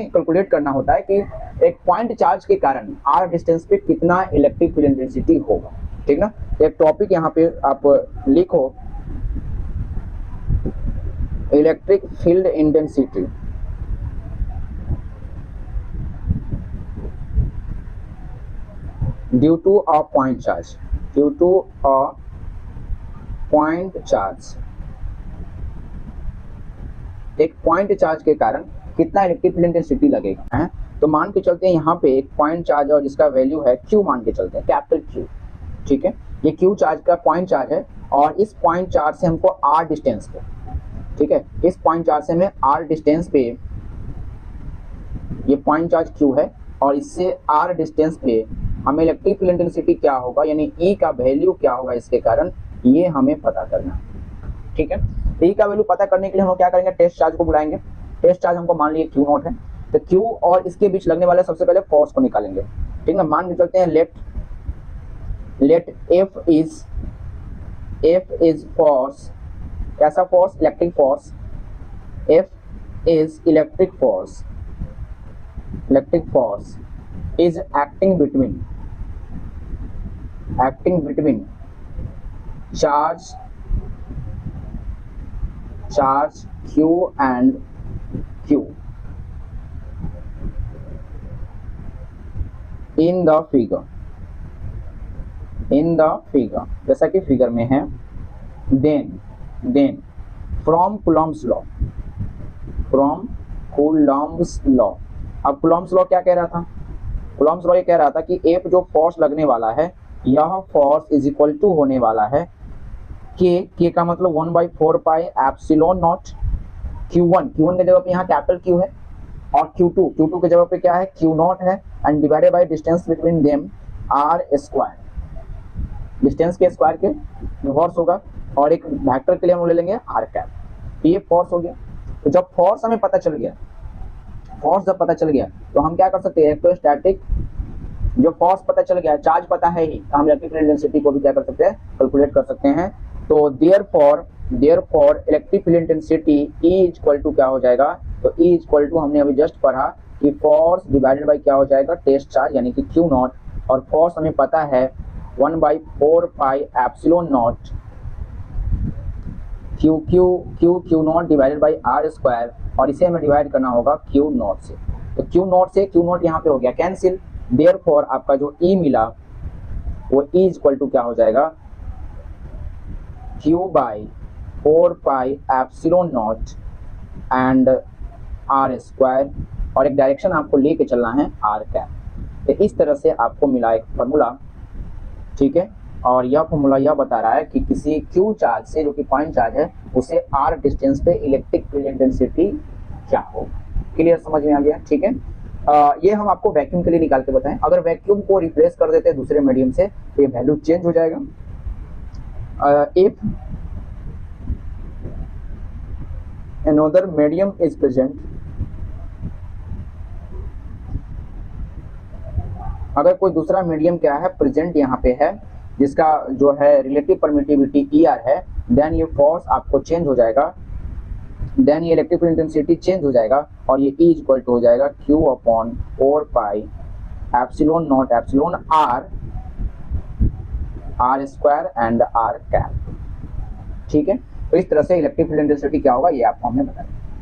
Calculate करना होता है कि एक पॉइंट चार्ज के कारण r डिस्टेंस पे कितना इलेक्ट्रिक फील्ड इंटेंसिटी होगा, ठीक ना। एक टॉपिक यहाँ पे आप लिखो, electric field intensity due to a point charge, due to a point charge. एक पॉइंट चार्ज के कारण कितना इलेक्ट्रिक फील्ड इंटेंसिटी लगेगा है। तो मान के चलते हैं यहाँ पे एक पॉइंट चार्ज और जिसका वैल्यू है Q, मान के चलते हैं कैपिटल Q, ठीक है। ये Q चार्ज का पॉइंट चार्ज है और इस पॉइंट चार्ज से हमको R डिस्टेंस पे, ठीक है, इस पॉइंट चार्ज से हमें R डिस्टेंस पे, ये पॉइंट चार्ज Q है और इससे R डिस्टेंस पे हमें इलेक्ट्रिक फील्ड इंटेंसिटी क्या होगा, यानी E का वैल्यू क्या होगा इसके कारण, ये हमें पता करना है, ठीक है। E का वैल्यू पता करने के लिए हम क्या करेंगे, टेस्ट चार्ज को बुलाएंगे। टेस्ट चार्ज हमको मान लीजिए Q0 है, तो Q और इसके बीच लगने वाले सबसे पहले फोर्स को निकालेंगे, ठीक है। मान के चलते हैं लेट F इज फोर्स, कैसा force, electric force. F is electric force is acting between charge Q and Q in the figure, जैसा कि फिगर में है। then from Coulomb's law, अब Coulomb's law क्या कह रहा था, Coulomb's law ये कह रहा था कि F जो फोर्स लगने वाला है, यह फोर्स इज इक्वल टू होने वाला है K का मतलब 1/4 पाई एप्सिलॉन नॉट Q1 के जगह पे यहाँ कैपिटल Q है और Q2 के जगह पे क्या है, Q0 है, and divided by distance between them R square, distance के स्क्वायर के फोर्स होगा और एक वेक्टर के लिए हम ले लेंगे R कैप। ये फोर्स हो गया। तो जब फोर्स हमें पता चल गया, तो हम क्या कर सकते हैं, इलेक्ट्रोस्टैटिक जो फोर्स पता चल गया, चार्ज पता है ही, तो हम इलेक्ट्रिक फील्ड इंटेंसिटी को भी क्या कर सकते हैं, कैलकुलेट कर सकते हैं। तो therefore electric field intensity E equal to क्या हो जाएगा, तो E इक्वल टू हमने अभी जस्ट पढ़ा कि फोर्स डिवाइडेड बाय क्या हो जाएगा, टेस्ट चार्ज यानी कि Q0, और फोर्स हमें पता है 1/4 pi epsilon not Q0 divided by R square, और इसे हमें डिवाइड करना होगा Q0 से। तो Q0 यहाँ पे हो गया कैंसिल। देयरफॉर आपका जो E मिला वो E इक्वल टू क्या हो जाएगा, Q/4 pi epsilon not and R square, और एक डायरेक्शन आपको लेके चलना है R कैप। तो इस तरह से आपको मिला एक फॉर्मूला, ठीक है। और यह फॉर्मूला यह बता रहा है कि किसी Q चार्ज से, जो कि पॉइंट चार्ज है, उसे R डिस्टेंस पे इलेक्ट्रिक फील्ड इंटेंसिटी क्या होगा। क्लियर, समझ में आ गया, ठीक है। ये हम आपको वैक्यूम के लिए निकाल के बताएं। अगर वैक्यूम को रिप्लेस कर देते हैं दूसरे मीडियम से तो ये वैल्यू चेंज हो जाएगा। If another medium is present, अगर कोई दूसरा मीडियम क्या है, प्रेजेंट यहाँ पे है, जिसका जो है रिलेटिव परमिटिविटी ER है, देन ये फोर्स आपको चेंज हो जाएगा, देन ये इलेक्ट्रिक फील्ड इंटेंसिटी चेंज हो जाएगा, और ये E इक्वल टू हो जाएगा Q/4 pi epsilon not epsilon R square and R cap, ठीक है। तो इस तरह से इलेक्ट्रिक फील्ड इंटेंसिटी क्या होगा ये आपको हमने बताया।